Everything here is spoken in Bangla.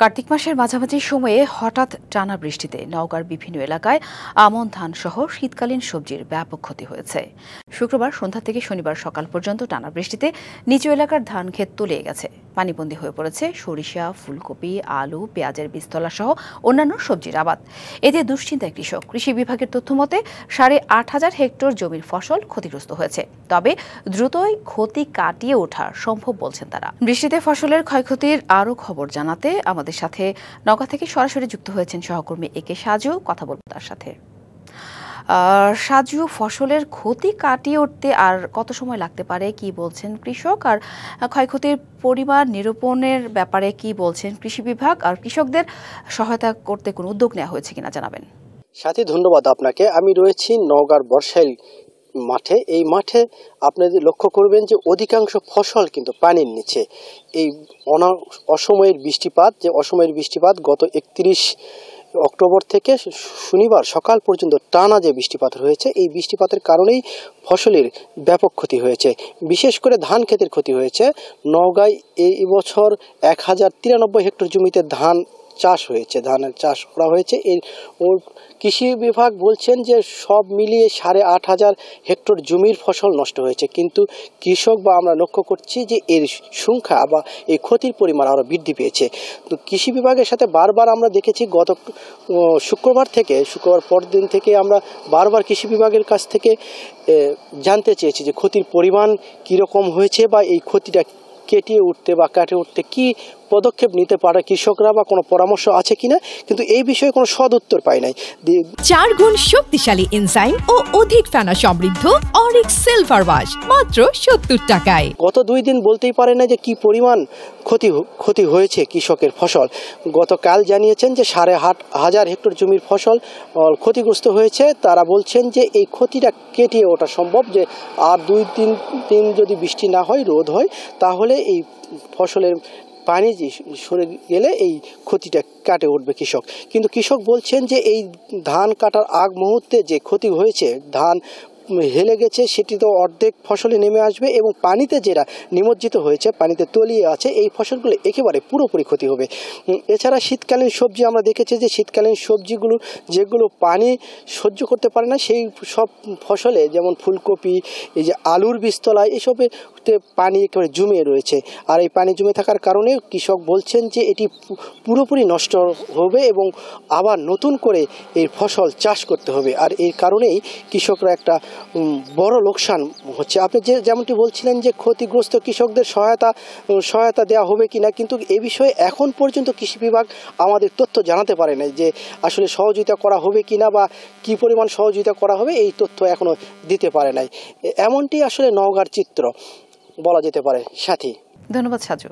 কার্তিক মাসের মাঝামাঝি সময়ে হঠাৎ টানা বৃষ্টিতে নওগাঁর বিভিন্ন এলাকায় আমন ধান সহ শীতকালীন সবজির ব্যাপক ক্ষতি হয়েছে। শুক্রবার সন্ধ্যা থেকে শনিবার সকাল পর্যন্ত টানা বৃষ্টিতে নিচু এলাকার ধান ক্ষেত তলিয়ে গেছে। পানিবন্দী হয়ে পড়েছে সরিষা, ফুলকপি, আলু, পেঁয়াজের বীজতলা সহ অন্যান্য সবজির আবাদ। এতে দুশ্চিন্তায় কৃষক। কৃষি বিভাগের তথ্য মতে 8,500 হেক্টর জমির ফসল ক্ষতিগ্রস্ত হয়েছে, তবে দ্রুতই ক্ষতি কাটিয়ে ওঠা সম্ভব বলছেন তারা। বৃষ্টিতে ফসলের ক্ষয়ক্ষতির আরও খবর জানাতে আমাদের সাথে নওগাঁ থেকে সরাসরি যুক্ত হয়েছেন সহকর্মী একে সাজু। কথা বলবো তার সাথে। সাজু, ফসলের ক্ষতি কাটিয়ে উঠতে আর কত সময় লাগতে পারে, কি বলছেন কৃষক, আর ক্ষয়ক্ষতির পরিমাণ নিরূপণের ব্যাপারে কি বলছেন কৃষি বিভাগ, আর কৃষকদের সহায়তা করতে কোনো উদ্যোগ নেওয়া হয়েছে কিনা জানাবেন। সাথী, ধন্যবাদ আপনাকে। আমি রয়েছি নওগাঁর বর্ষাইল মাঠে। এই মাঠে আপনাদের লক্ষ্য করবেন যে অধিকাংশ ফসল কিন্তু পানির নিচে। এই অসময়ের বৃষ্টিপাত গত 31 অক্টোবর থেকে শনিবার সকাল পর্যন্ত টানা যে বৃষ্টিপাত হয়েছে, এই বৃষ্টিপাতের কারণেই ফসলের ব্যাপক ক্ষতি হয়েছে। বিশেষ করে ধান ক্ষেতের ক্ষতি হয়েছে। নওগাঁয় এই বছর 1093 হেক্টর জমিতে ধানের চাষ করা হয়েছে। কৃষি বিভাগ বলছেন যে সব মিলিয়ে 8,500 হেক্টর জমির ফসল নষ্ট হয়েছে, কিন্তু কৃষক বা আমরা লক্ষ্য করছি যে এর সংখ্যা বা এই ক্ষতির পরিমাণ আরও বৃদ্ধি পেয়েছে। তো কৃষি বিভাগের সাথে বারবার আমরা দেখেছি, গত শুক্রবার পরের দিন থেকে আমরা বারবার কৃষি বিভাগের কাছ থেকে জানতে চেয়েছি যে ক্ষতির পরিমাণ কীরকম হয়েছে বা এই ক্ষতিটা কাটিয়ে উঠতে কি পদক্ষেপ নিতে পারে কৃষকরা, বা কোনো পরামর্শ আছে কিনা, কিন্তু এই বিষয়ে কোনো সদ উত্তর পাই নাই। 4 গুণ শক্তিশালী এনজাইম ও অধিক ফেনা সমৃদ্ধ অরিক সিলভার ওয়াশ মাত্র 70 টাকায়। গত 2 দিন বলতেই পারে না যে কি পরিমাণ ক্ষতি হয়েছে কৃষকের ফসল। গতকাল জানিয়েছেন যে 5,500 হেক্টর জমির ফসল ক্ষতিগ্রস্ত হয়েছে। তারা বলছেন যে এই ক্ষতিটা কেটে ওঠা সম্ভব, যে আর 2-3 দিন যদি বৃষ্টি না হয়, রোদ হয়, তাহলে এই ফসলের পানি সরে গেলে এই ক্ষতিটা কাটে উঠবে কৃষক। কিন্তু কৃষক বলছেন যে এই ধান কাটার আগ মুহূর্তে যে ক্ষতি হয়েছে, ধান হেলে গেছে, সেটি তো অর্ধেক ফসলে নেমে আসবে, এবং পানিতে যেটা নিমজ্জিত হয়েছে, পানিতে তলিয়ে আছে, এই ফসলগুলো একেবারে পুরোপুরি ক্ষতি হবে। এছাড়া শীতকালীন সবজি আমরা দেখেছি যে শীতকালীন সবজিগুলো যেগুলো পানি সহ্য করতে পারে না, সেই সব ফসলে, যেমন ফুলকপি, এই যে আলুর বীজতলায়, এসবে পানি একেবারে জমে রয়েছে। আর এই পানি জমে থাকার কারণে কৃষক বলছেন যে এটি পুরোপুরি নষ্ট হবে এবং আবার নতুন করে এই ফসল চাষ করতে হবে। আর এই কারণেই কৃষকরা একটা বড় লোকসান হচ্ছে। আপনি যেমনটি বলছিলেন যে ক্ষতিগ্রস্ত কৃষকদের সহায়তা দেওয়া হবে কিনা, কিন্তু এ বিষয়ে এখন পর্যন্ত কৃষি বিভাগ আমাদের তথ্য জানাতে পারে নাই যে আসলে সহযোগিতা করা হবে কিনা বা কি পরিমাণ সহযোগিতা করা হবে, এই তথ্য এখনো দিতে পারে নাই। এমনটি আসলে নওগাঁর চিত্র বলা যেতে পারে। সাথী, ধন্যবাদ সাজু।